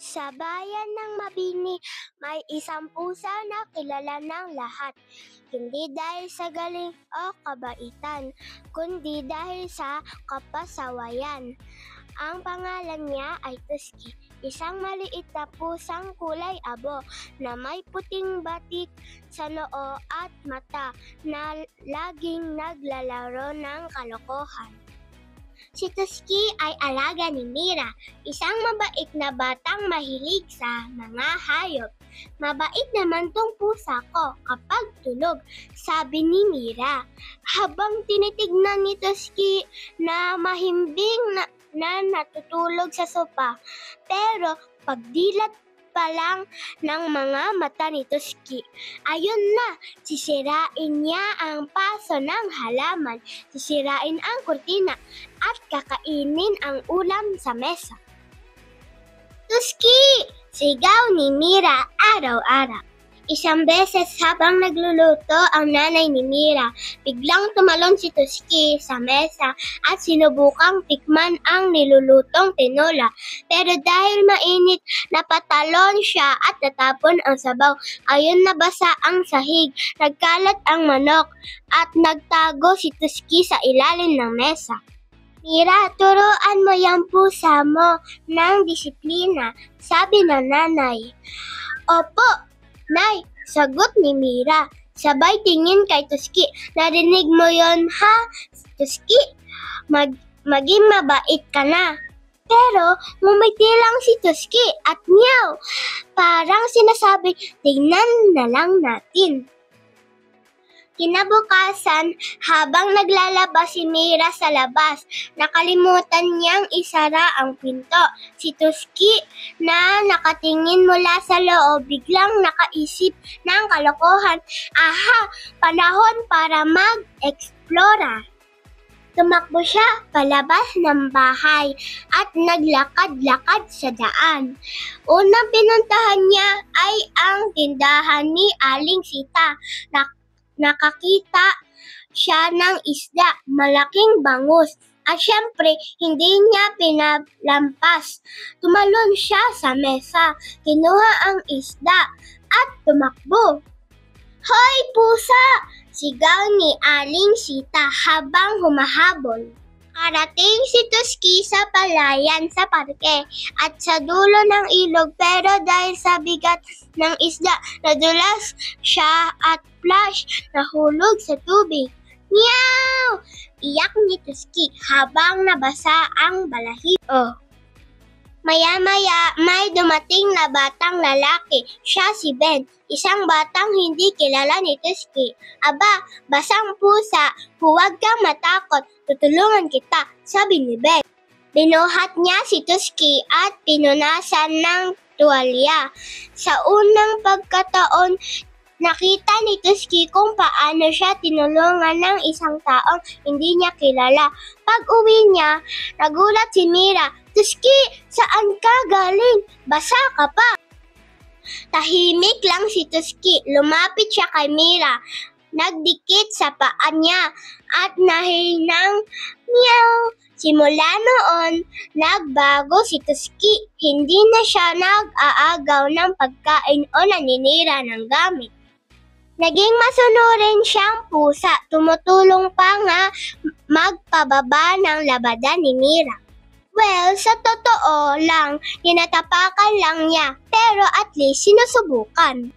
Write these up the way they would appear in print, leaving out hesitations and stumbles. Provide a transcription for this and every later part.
Sa bayan ng Mabini, may isang pusa na kilala ng lahat. Hindi dahil sa galing o kabaitan, kundi dahil sa kapasawayan. Ang pangalan niya ay Tusky, isang maliit na pusang kulay abo na may puting batik sa noo at mata na laging naglalaro ng kalokohan. Si Tusky ay alaga ni Mira, isang mabait na batang mahilig sa mga hayop. Mabait naman tong pusa ko kapag tulog, sabi ni Mira. Habang tinitignan ni Tusky na mahimbing na natutulog sa sopa. Pero pagdilat pa lang ng mga mata ni Tusky, ayun na, sisirain niya ang paso ng halaman, sisirain ang kurtina, at kakainin ang ulam sa mesa. Tusky! Sigaw ni Mira araw-araw. Isang beses habang nagluluto ang nanay ni Mira, biglang tumalon si Tusky sa mesa at sinubukang tikman ang nilulutong tinola. Pero dahil mainit, napatalon siya at natapon ang sabaw. Ayun, nabasa ang sahig, nagkalat ang manok at nagtago si Tusky sa ilalim ng mesa. Mira, turuan mo yung pusa mo ng disiplina, sabi ng nanay. Opo, Nay, sagot ni Mira. Sabay tingin kay Tusky. Narinig mo yon ha, Tusky? Maging mabait ka na. Pero ngumiti lang si Tusky at meow. Parang sinasabi, tingnan na lang natin. Kinabukasan, habang naglalaba si Mira sa labas, nakalimutan niyang isara ang pinto. Si Tusky na nakatingin mula sa loob, biglang nakaisip ng kalokohan. Aha! Panahon para mag-eksplora. Tumakbo siya palabas ng bahay at naglakad-lakad sa daan. Unang pinuntahan niya ay ang tindahan ni Aling Sita. Nakakita siya ng isda, malaking bangus, at syempre hindi niya pinalampas. Tumalon siya sa mesa, kinuha ang isda, at tumakbo. Hoy pusa! Sigaw ni Aling Sita habang humahabol. Karating si Tusky sa palayan sa parke at sa dulo ng ilog, pero dahil sa bigat ng isda, nadulas siya at splash, nahulog sa tubig. Meow! Iyak ni Tusky habang nabasa ang balahibo. Maya-maya, may dumating na batang lalaki. Siya si Ben, isang batang hindi kilala ni Tusky. Aba, basang pusa, huwag kang matakot, tutulungan kita, sabi ni Ben. Binuhat niya si Tusky at pinunasan ng tuwalya. Sa unang pagkataon, nakita ni Tusky kung paano siya tinulungan ng isang taong hindi niya kilala. Pag-uwi niya, nagulat si Mira. Tusky, saan ka galing? Basa ka pa. Tahimik lang si Tusky. Lumapit siya kay Mira. Nagdikit sa paa niya at nahinang meow. Simula noon, nagbago si Tusky. Hindi na siya nag-aagaw ng pagkain o naninira ng gamit. Naging masunurin siyang pusa. Tumutulong pa nga magpababa ng labada ni Mira. Well, sa totoo lang, tinatapakan lang niya, pero at least sinusubukan.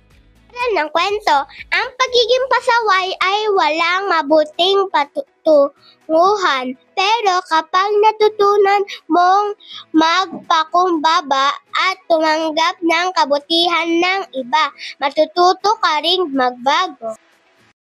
Para ng kwento, ang pagiging pasaway ay walang mabuting patunguhan, pero kapag natutunan mong magpakumbaba at tumanggap ng kabutihan ng iba, matututo ka ring magbago.